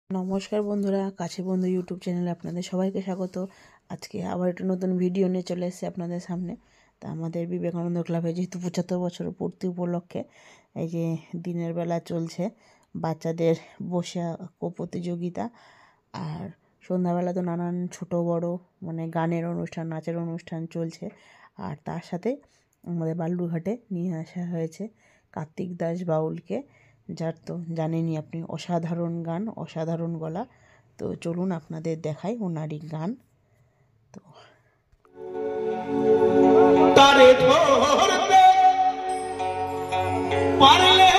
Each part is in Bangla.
নমস্কার বন্ধুরা, কাছে বন্ধু ইউটিউব চ্যানেলে আপনাদের সবাইকে স্বাগত। আজকে আবার একটা নতুন ভিডিও নিয়ে চলে এসেছি আপনাদের সামনে। তা আমাদের বিবেকানন্দ ক্লাবে যেহেতু ৭৫ বছর পূর্তি উপলক্ষে এই যে দিনের বেলা চলছে বাচ্চাদের বসে আঁকো প্রতিযোগিতা, আর সন্ধ্যাবেলা তো নানান ছোট বড় মানে গানের অনুষ্ঠান, নাচের অনুষ্ঠান চলছে। আর তার সাথে আমাদের বালুরঘাটে নিয়ে আসা হয়েছে কার্তিক দাস বাউলকে, যার তো জানেনই আপনি অসাধারণ গান, অসাধারণ গলা। তো চলুন আপনাদের দেখাই ওনারই গান। তো তারে ধরতে পারলে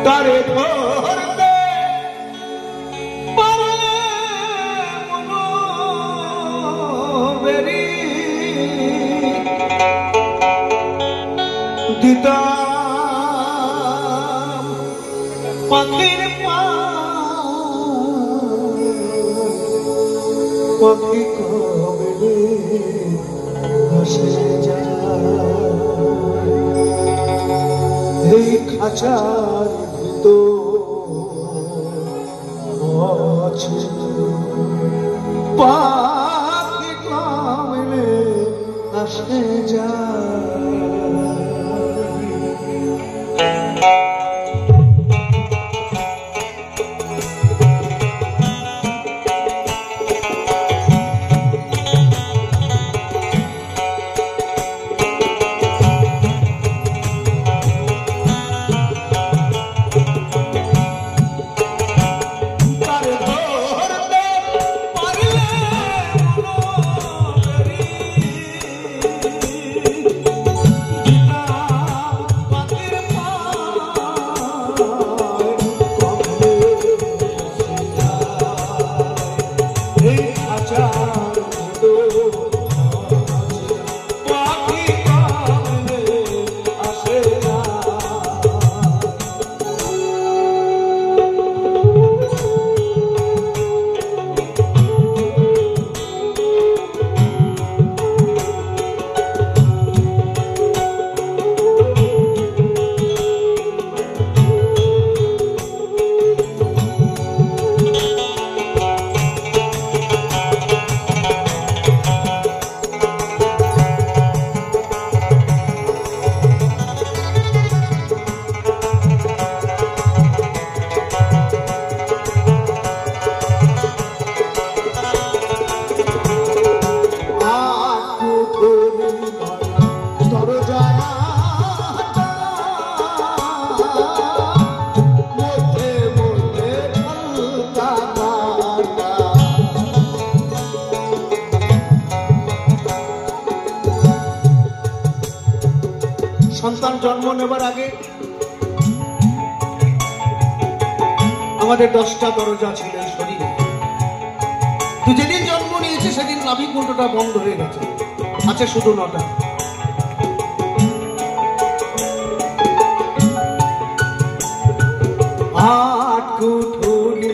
তারে ধরতে পারলে বেরি দিতাম পাখির পাখি কবে ভাসে যায় এই খাঁচার ভিতর আছে পাখি কবে ভাসে যায়। সন্তান জন্ম নেবার আগে আমাদের 10টা দরজা ছিল শরীরে। তুই যেদিন জন্ম নিয়েছে সেদিন নাভিকুণ্ডটা বন্ধ হয়ে গেছে, আছে শুধু 9টা। আট কুঠুরি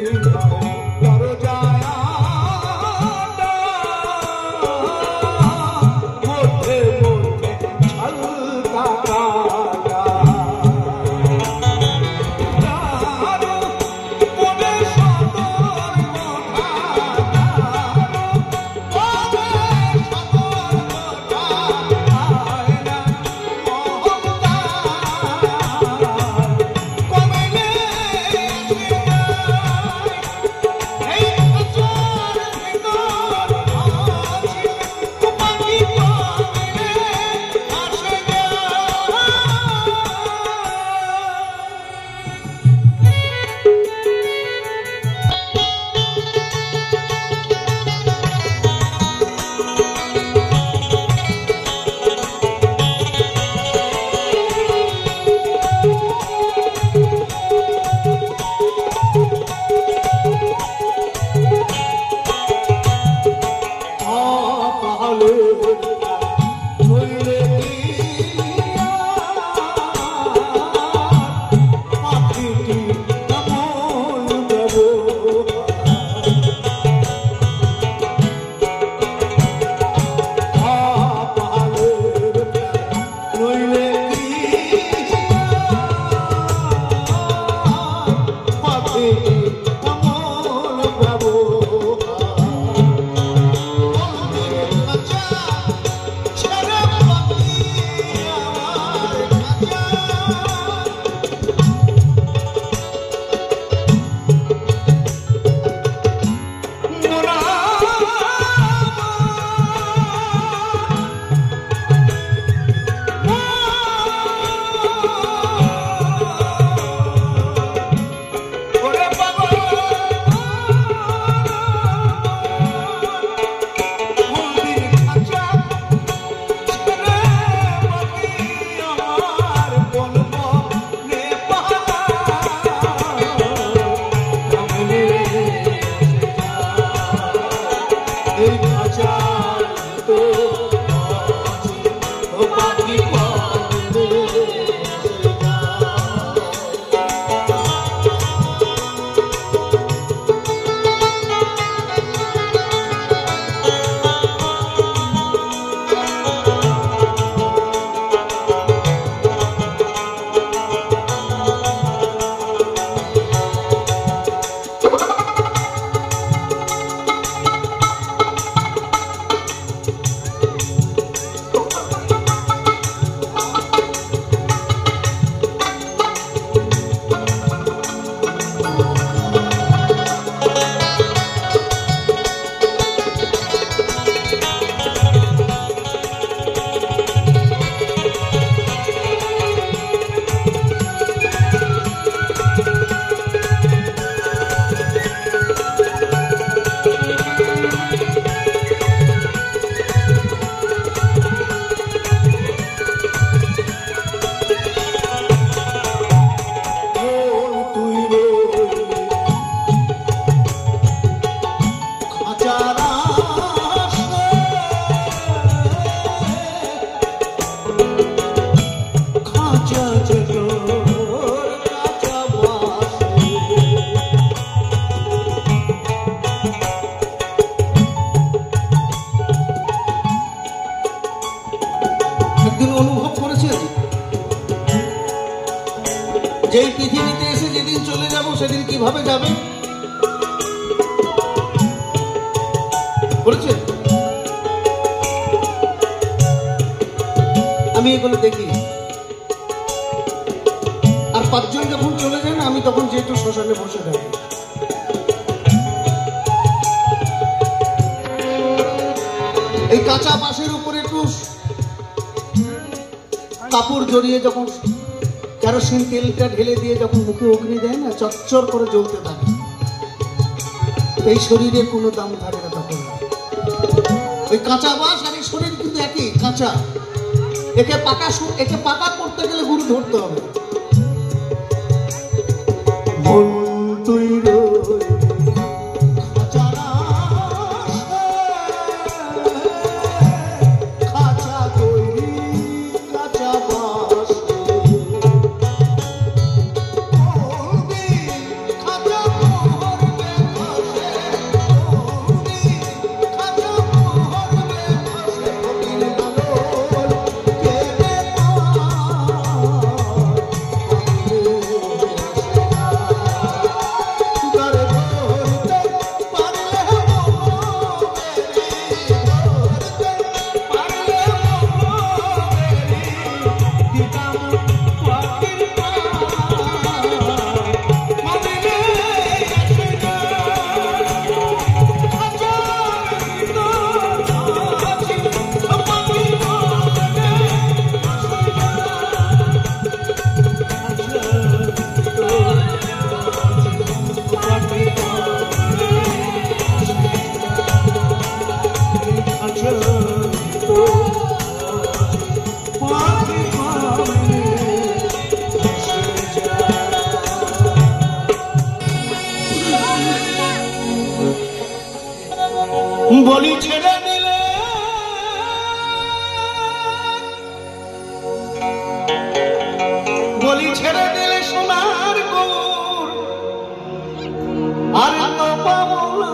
পাখি পাবে একদিন অনুভব করেছেন যে এই পৃথিবীতে এসে যেদিন চলে যাব সেদিন কিভাবে যাবে করেছেন? আমি এগুলো দেখি আর পাঁচজন যখন চলে যায় না আমি তখন যেহেতু শ্মশানে বসে থাকি এই কাঁচা বাঁশের উপরে একটু কাপড় জড়িয়ে যখন কেরোসিন তেলটা ঢেলে দিয়ে যখন মুখে অগ্নি দেয় না চচ্চর করে জ্বলতে থাকে এই শরীরে কোনো দাম থাকে না তখন ওই কাঁচা বাঁশ আর এই শরীর কিন্তু একই কাঁচা একে পাকা করতে গেলে গুরু ধরতে হবে মন তুই বলি ছেড়ে দিলে সোনার গৌর আর তো পাবো না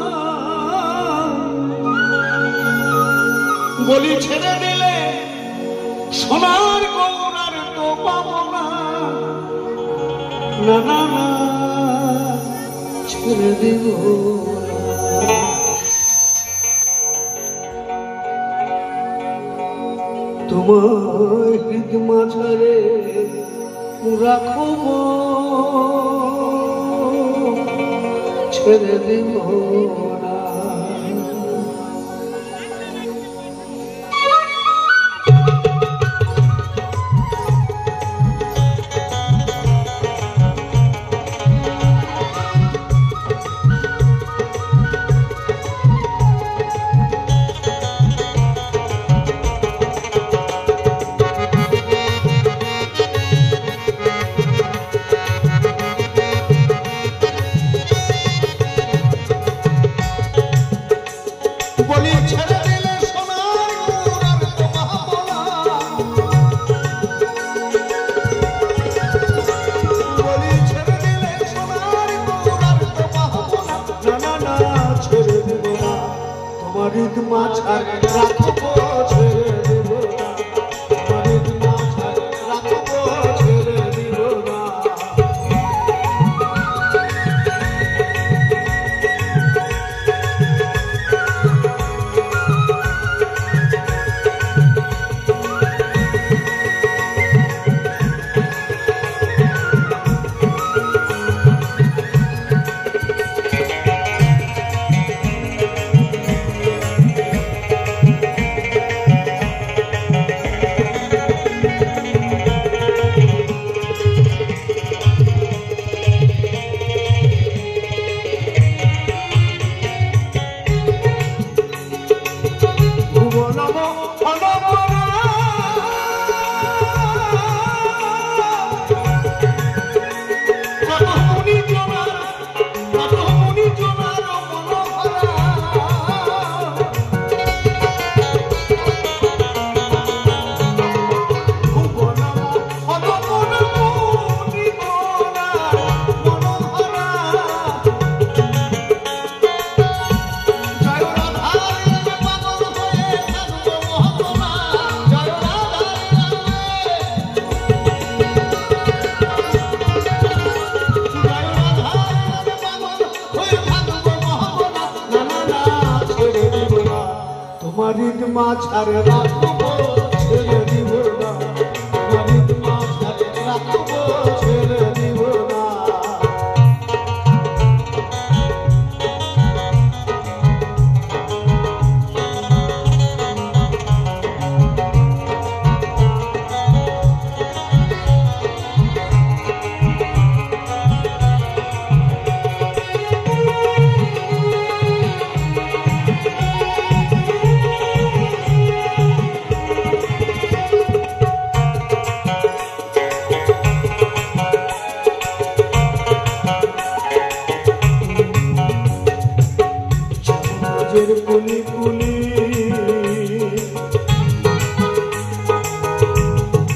বলি ছেড়ে দিলে সোনার গৌর আর তো পাবো না না না না ছেড়ে দেব তোমার হৃদ মাঝারে রাখো ছেড়ে দেব না মাছ আর রাখবো ছেড়ে দিব না, তোমার ঈদ মাছ আর রাখবো ছেড়ে দিব না। তোমার ঈদ মাছ আর রাখবো ছেড়ে দিব না, তোমার ঈদ মাছ আর রাখবো ছেড়ে দিব না। কুলি কুলি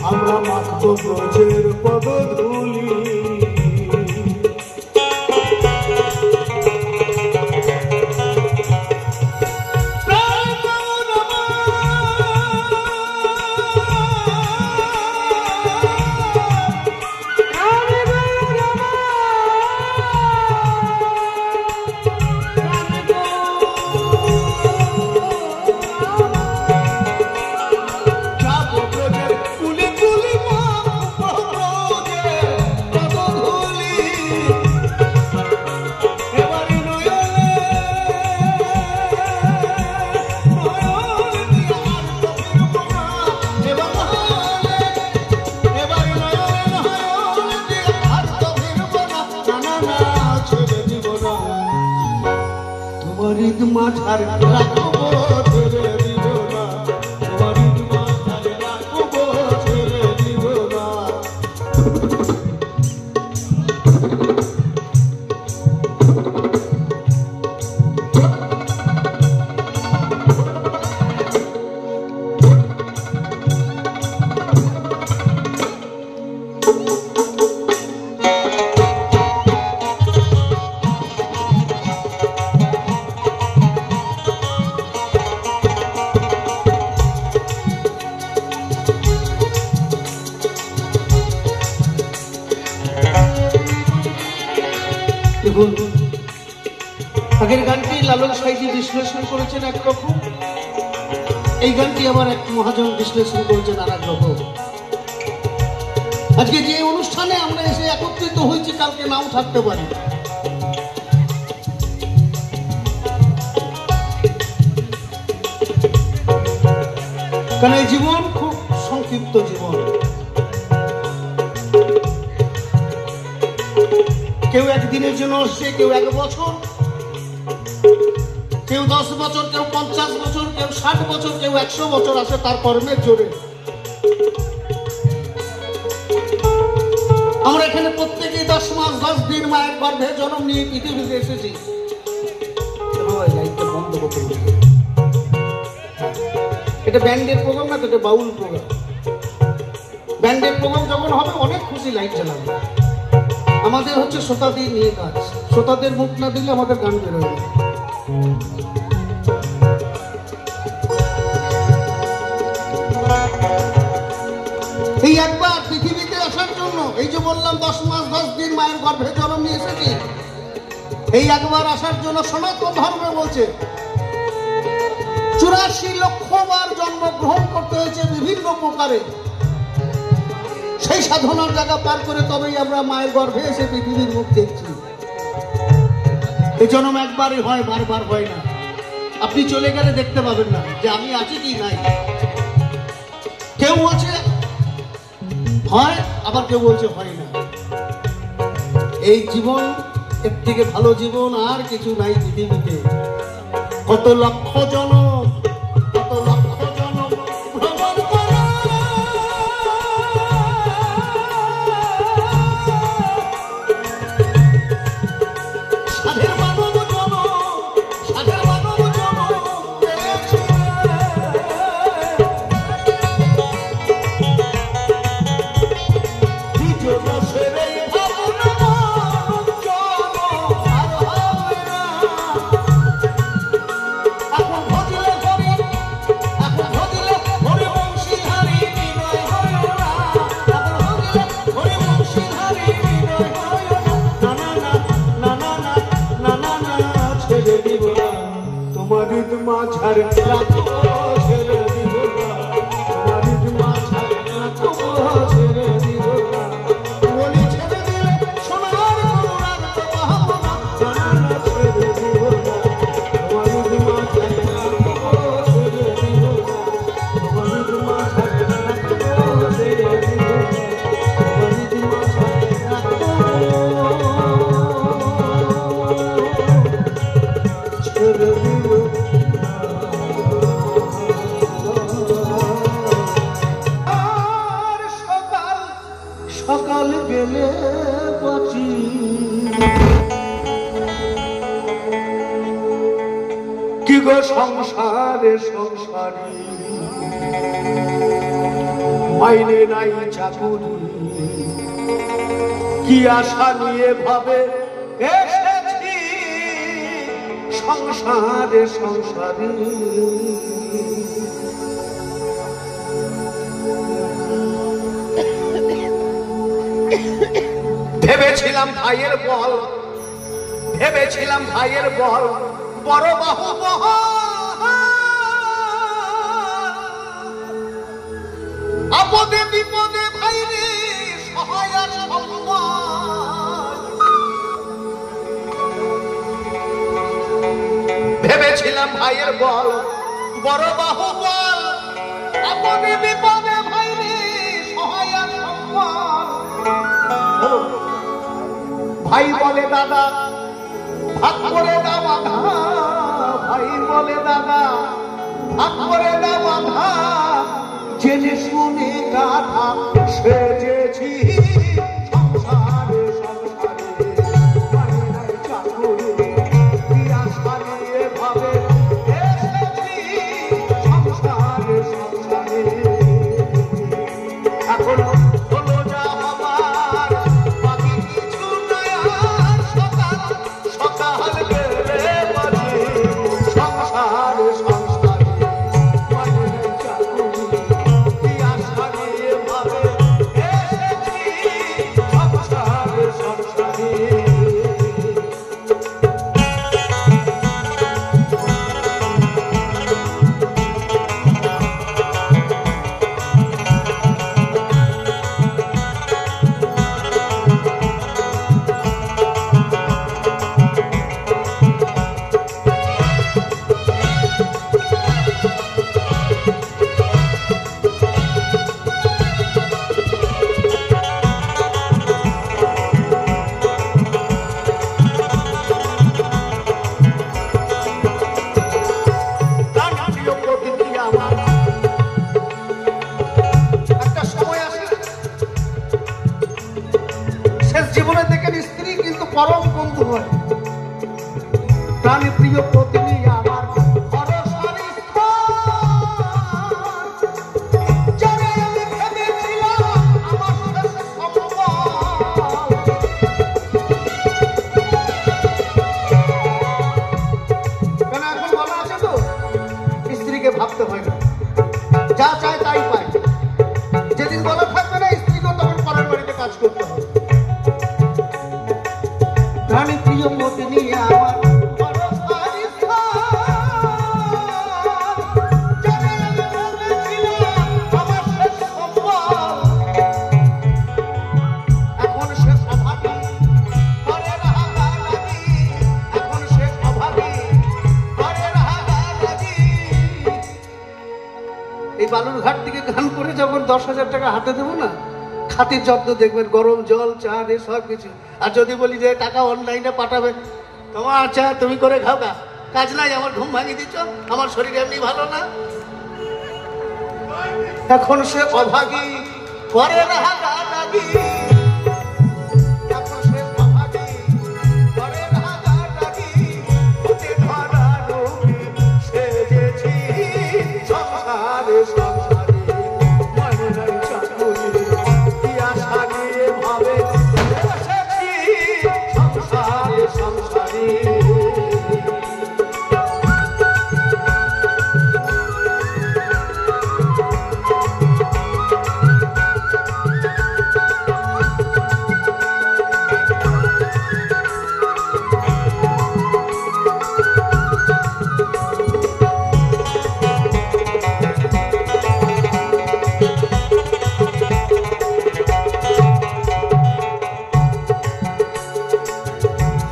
আমরা মাখবো ব্রজের পদধূলি, তোমার ঈদ মাছ আর রাখবো ছেড়ে দিব না, তোমার ঈদ মাছ আর রাখবো ছেড়ে দিব না। আগের গানটি লালন সাইজি বিশ্লেষণ করেছেন একরকম, এই গানটি আবার এক মহাজন বিশ্লেষণ করেছেন আর একরকম। আজকে যে অনুষ্ঠানে আমরা এসে একত্রিত হয়েছি কালকে নাও থাকতে পারি, কারণ এই জীবন খুব সংক্ষিপ্ত জীবন। কেউ একদিনের জন্য আসছে, কেউ 1 বছর, কেউ 10 বছর, কেউ 50 বছর, কেউ 60 বছর, কেউ 100 বছর আসে তার কর্মের জোরে। আমরা এখানে প্রত্যেকেই 10 মাস 10 দিন মায়ের গর্ভে জন্ম নিয়ে পৃথিবীতে এসেছি। এটা ব্যান্ডের প্রোগ্রাম না, এটা বাউল প্রোগ্রাম। ব্যান্ডের প্রোগ্রাম যখন হবে অনেক খুশি লাইট জ্বালাবে। আমাদের হচ্ছে শ্রোতাদের নিয়ে কাজ, শ্রোতাদের মুখ না দিলে আমাদের গান বেরোবে। এই একবার পৃথিবীতে আসার জন্য, এই যে বললাম 10 মাস 10 দিন মায়ের গর্ভে জন্ম নিয়ে এসেছি, এই একবার আসার জন্য সনাতন ধর্মে বলছে 84 লক্ষ বার জন্মগ্রহণ করতে হয়েছে বিভিন্ন প্রকারে। সেই সাধনার জায়গা পার করে তবেই আমরা মায়ের গর্ভে এসে পৃথিবীর মুখ দেখছি। এই জন্ম একবারই হয়, বারবার হয় না। আপনি চলে গেলে দেখতে পাবেন না যে আমি আছি কি নাই। কেউ বলছে হয়, আবার কেউ বলছে হয় না। এই জীবন, এর থেকে ভালো জীবন আর কিছু নাই পৃথিবীতে। কত লক্ষ জনম, কত লক্ষ জনম ভ্রমণ করা, সাধের মানব জনম, সাধের মানব জনম পেয়েছে। দ্বিতীয় দশের এই ভাবনা মানব জনম আর হবে না। এখন ভজিলে হরি, এখন ভজিলে হরি বংশীধারী বিনয় হয় না। এখন ভজিলে হরি বংশীধারী বিনয় হয় না। না না না না না না না ছেড়ে দিব না তোমার মাঝার রাখবো, ছেড়ে দিব না তোমার মাঝার রাখবো, ছেড়ে দিব না। বলি ছেড়ে দিলে সোনার করুণার তো পাবো না। না না ছেড়ে দিব না তোমার মাঝার রাখবো, ছেড়ে দিব না তোমার মাঝার রাখবো, ছেড়ে দিব না তোমার মাঝার রাখবো, ছেড়ে দিব না। আর সকাল সকাল গেলে বাঁচি, কি গো সংসারে সংসারী, মাইনে নাই চাকুরি, কি আশা নিয়ে ভাবে এসেছি সংসারে সংসারী। ভেবেছিলাম ভাইয়ের বল, ভেবেছিলাম ভাইয়ের বল বড় বাহু বহল, আপদে বিপদে ভাইরে সহায় আর সম্বল। ভেবেছিলাম ভাইয়ের বল বড় বাহু বল, আপদে বিপদে ভাইরে সহায় আর সম্বল। ভাই বলে দাদা ভাগ করে দাও বাধা, ভাই বলে দাদা ভাগ করে দাও বাধা, জেনে শুনে গাধা সেজেছি সংসারে সংসারে, মায়ের চাকুরি কি আশা নিয়ে ভাবে এসেছি সংসারে সংসারে। এখন হলো যা হবার, বাকি কিছু নাই আর। সকাল সকাল গেলে বাজে সংসারে সংসারে, মায়ের চাকুরি কি আশা নিয়ে ভাবে এসেছি সংসারে সংসারে। জীবনে দেখেন স্ত্রী কিন্তু পরম বন্ধু হয়। প্রাণী প্রিয় পত্নী আমার পরশারী যারে আমি ভেবেছিলাম আমার শেষ সম্বল। কেন এখন বলা আছে তো, স্ত্রীকে ভাবতে হয় না, যা চায় তাই পায়। যেদিন বলা থাকবে না মত নিয়ে আমার ভরসার স্থান। জানি আমি ভেবেছিলাম আমার শেষ সম্বল, এখন শেষ অভাগী করে রাগারাগি, এখন শেষ অভাগী করে রাগারাগি। এই বালুরঘাট থেকে গান করে যখন 10,000 টাকা হাতে দেবো না, খাতির যত্ন দেখবেন, গরম জল চা সব কিছু। আর যদি বলি যে টাকা অনলাইনে পাঠাবেন, তোমার চা তুমি করে খাও, কাজ নাই, আমার ঘুম ভাঙিয়ে দিচ্ছ, আমার শরীর এমনি ভালো না। এখন সে অভাগী করে রাগারাগি, এখন সে অভাগী করে রাগারাগি। হতে ধরা রোগী সেজেছি সংসারে সংসারে, মনে নাই চাকুরি কি আশা নিয়ে ভাবে এসেছি সংসারে সংসারে।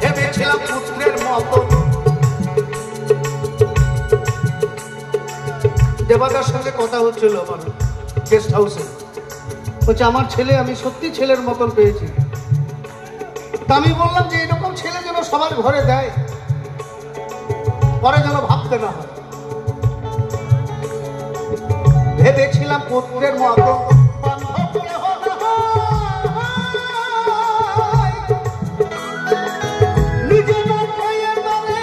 ভেবেছিলাম পুত্রের মতো, দেবাদার সঙ্গে কথা হচ্ছিল আমার গেস্ট হাউসে, বলছে আমার ছেলে, আমি সত্যি ছেলের মতন পেয়েছি। তা আমি বললাম যে এরকম ছেলে যেন সবার ঘরে দেয়, পরে যেন ভাবতে না হয়। ভেবেছিলাম পুত্রের মতো বান্ধব কেহ নাই, নিজে না খেয়ে নরে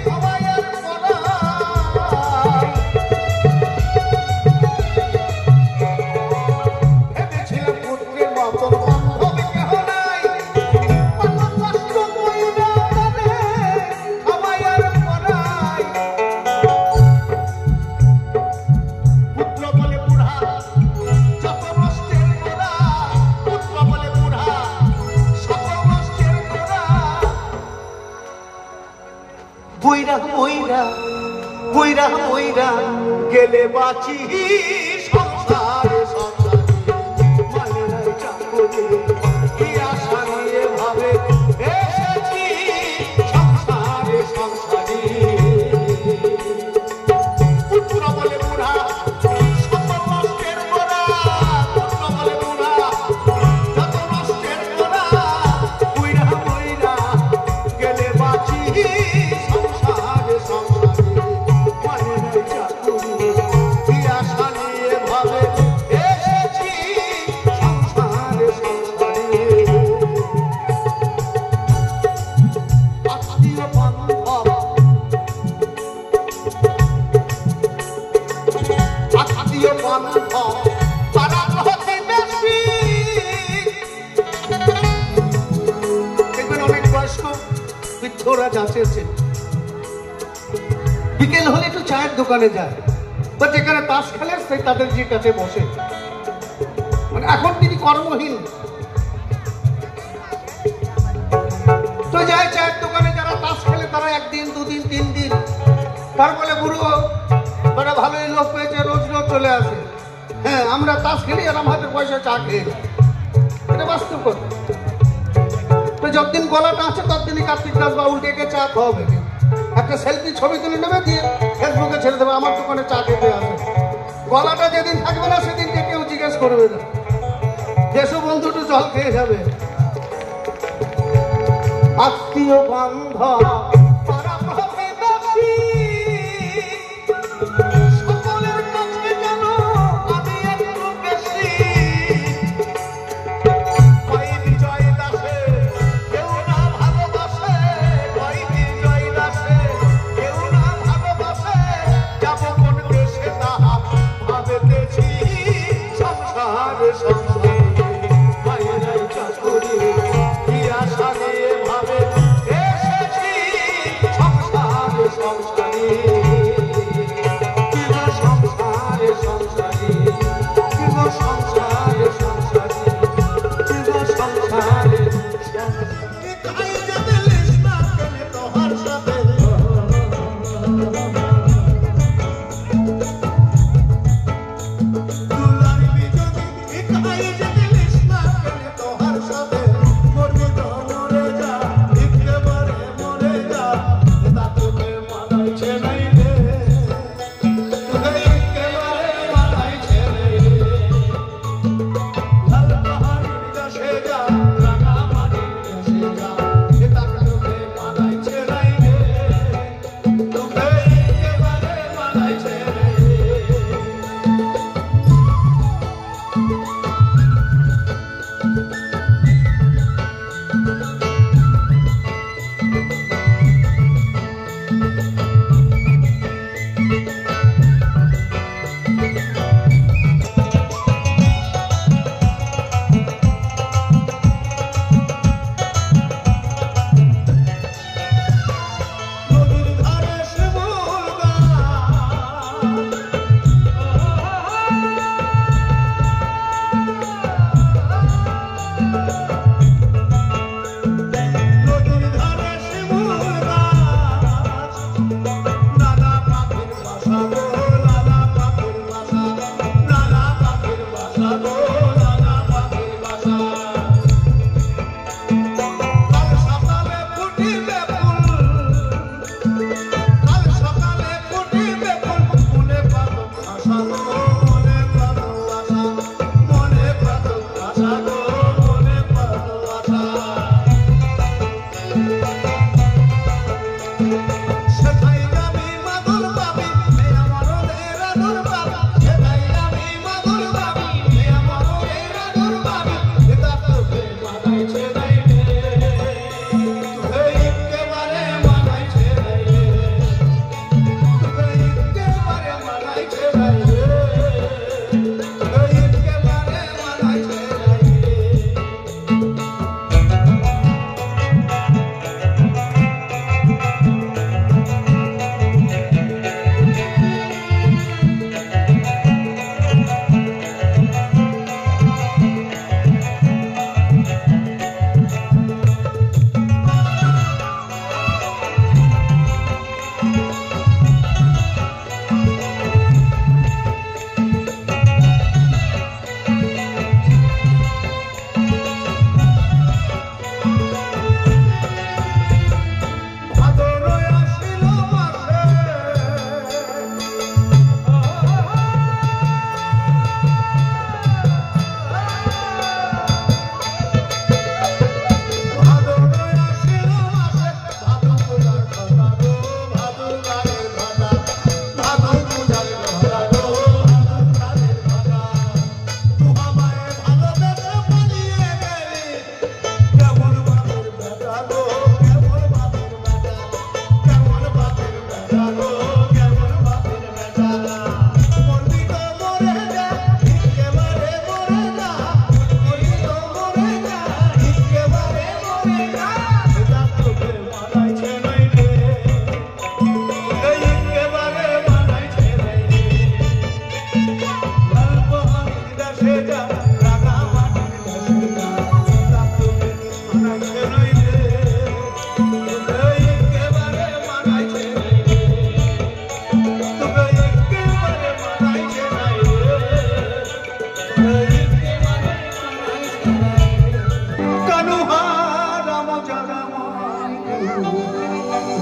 খাওয়াইয়ার পরাই। ভেবেছিলাম পুত্রের মতো বান্ধব কেহ নাই, কত কষ্ট কইরা নরে খাওয়াইয়ার পরাই। পুত্র বলে বুড়া যত নষ্টের গোড়া, পুত্র বলে বুড়া শত নষ্টের গোড়া। বইরা বইরা বইরা বইরা গেলে বাঁচি সংসারে সংসারে, মানে নাই চাকরি কি আশা নিয়ে ভাবে এসেছি সংসারে সংসারে। পুত্র বলে বুড়া শত নষ্টের গোড়া, পুত্র বলে বুড়া যত নষ্টের গোড়া। বইরা বইরা গেলে বাঁচি সংসারে সংসারে, মানে নাই চাকরি কি আশা নিয়ে ভাবে এসেছি সংসারে সংসারে। আত্মীয় বান্ধব আত্মীয় বান্ধব পাড়া প্রতিবেশী, দেখবেন অনেক বয়স্ক বৃদ্ধরা যাচ্ছেন, বিকেল হলে একটু চায়ের দোকানে যায় বা যেখানে তাস খেলে সেই তাদের যে কাছে বসে, মানে এখন তিনি কর্মহীন, তো যায় চায়ের দোকানে। যারা তাস খেলে তারা একদিন দুদিন তিন দিন, তারপরে বুড়ো তারা ভালোই লোক পেয়েছে, রোজ রোজ চলে আসে। হ্যাঁ, আমরা তাস খেলি আর আমাদের পয়সা চা খেয়ে যাই, এটা বাস্তব কথা। তো যতদিন গলাটা আছে ততদিনই কার্তিক দাস বা উল্টেকে চা খাওয়াবে, একটা সেলফি ছবি তুলে নেবে, দিয়ে ফেসবুকে ছেড়ে দেবে আমার দোকানে চা খেতে আসে। গলাটা যেদিন থাকবে না সেদিনকে কেউ জিজ্ঞেস করবে না, দেশু বন্ধুটু জল খেয়ে যাবে। আত্মীয় বান্ধব পাড়া প্রতিবেশী, সকলের কাছে যেন আমি একটু বেশি। কই বিজয় দাসে কেউ না ভালোবাসে, কই বিজয় দাসে কেউ না ভালোবাসে। যাব কোন দেশে তাহা ভাবিতেছি সংসারে সংসারে, মায়ের চাকরি কি আশা নিয়ে ভাবে এসেছি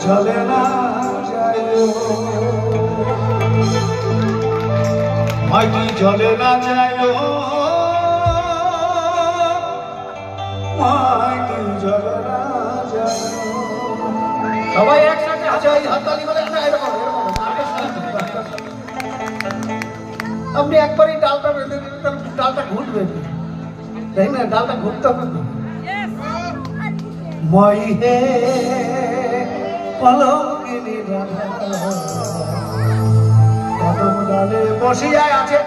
চলে না যাইও মাইকি চলে না যাইও মাইকি চলে না যাইও সবাই একসাথে হাজাই হাততালি করে না এরকম আপনি একবারই ডালটা বেঁধে দিলে তাহলে ডালটা ঘুরবে তাই না ডালটা ঘুরতে হবে মই হে পলকিনী রাধা কদম ডালে বসিয়া আছে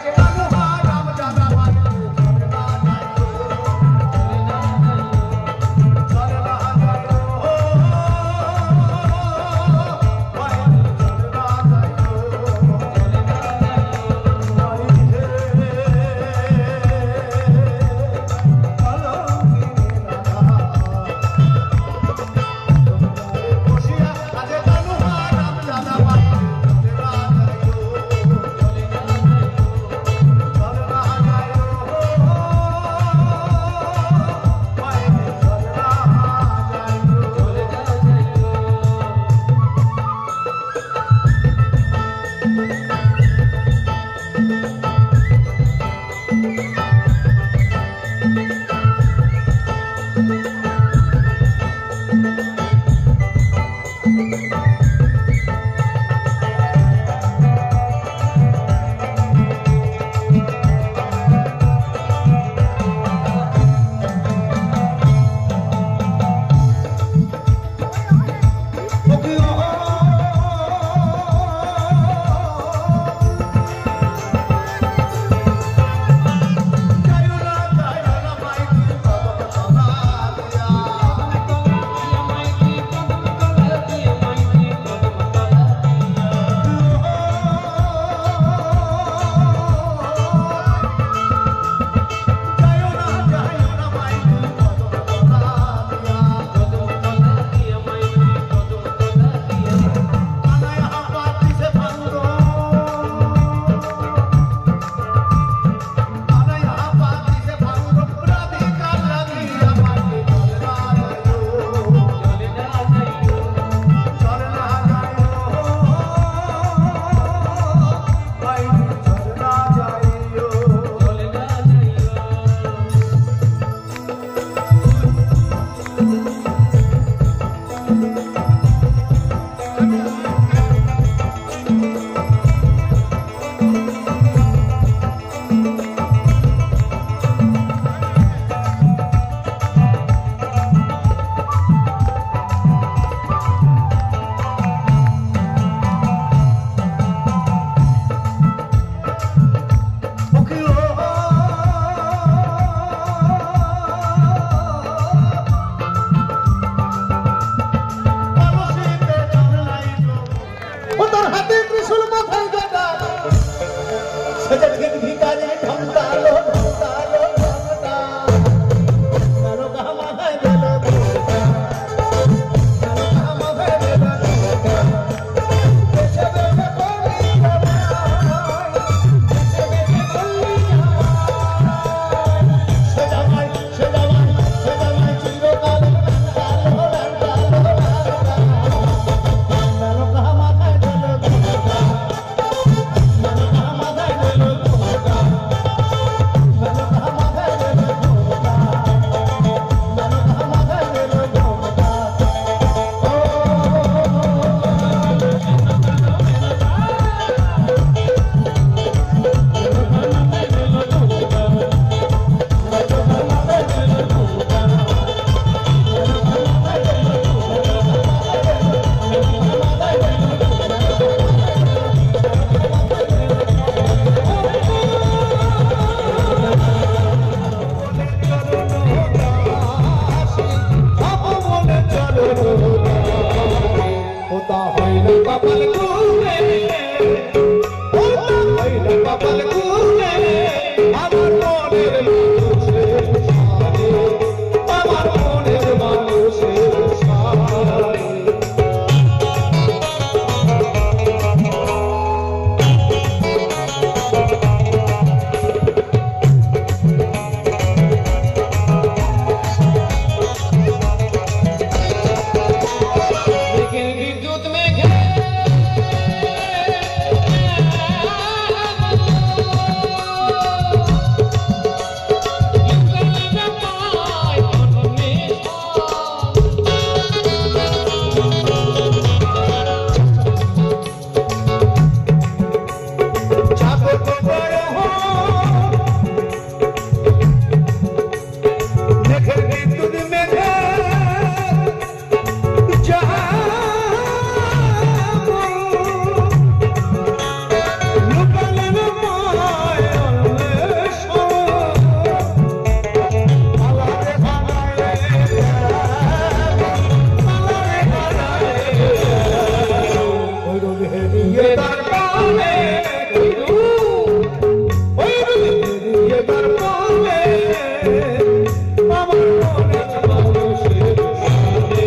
আমার মনের মানুষের সাথে,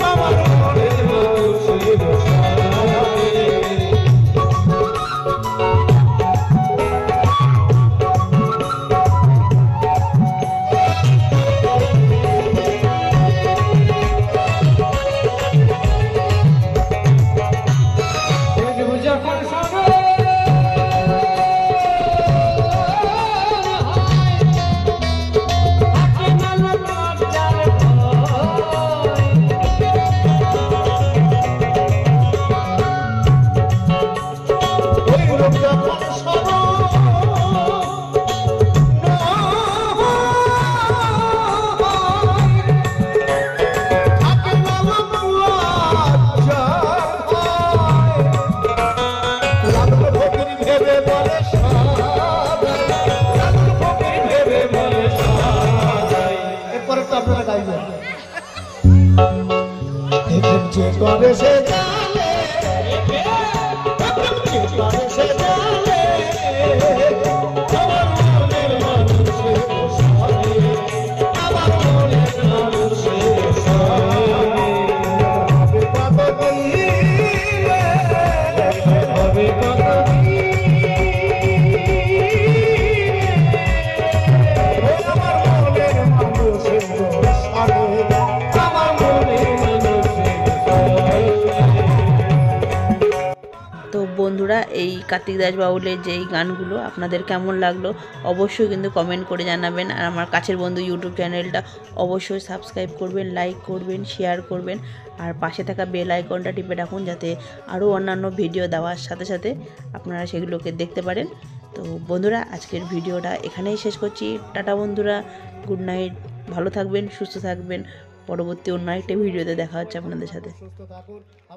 আমার মনের মানুষের সাথে। যে করে সে জানে, যে করে সে জানে, আমার মনের মানুষের সাথে, আমার মনের মানুষের সাথে। হবে কতদিন, হবে কতদিন, আমার মনের মানুষের সাথে, আমার মনের। তো বন্ধুরা, এই কার্তিক দাস বাউলের যেই গানগুলো আপনাদের কেমন লাগলো অবশ্যই কিন্তু কমেন্ট করে জানাবেন। আর আমার কাছের বন্ধু ইউটিউব চ্যানেলটা অবশ্যই সাবস্ক্রাইব করবেন, লাইক করবেন, শেয়ার করবেন, আর পাশে থাকা বেল আইকনটা টিপে রাখুন যাতে আরও অন্যান্য ভিডিও দেওয়ার সাথে সাথে আপনারা সেগুলোকে দেখতে পারেন। তো বন্ধুরা, আজকের ভিডিওটা এখানেই শেষ করছি। টাটা বন্ধুরা, গুড নাইট, ভালো থাকবেন, সুস্থ থাকবেন। পরবর্তী অন্য একটা ভিডিওতে দেখা হচ্ছে আপনাদের সাথে।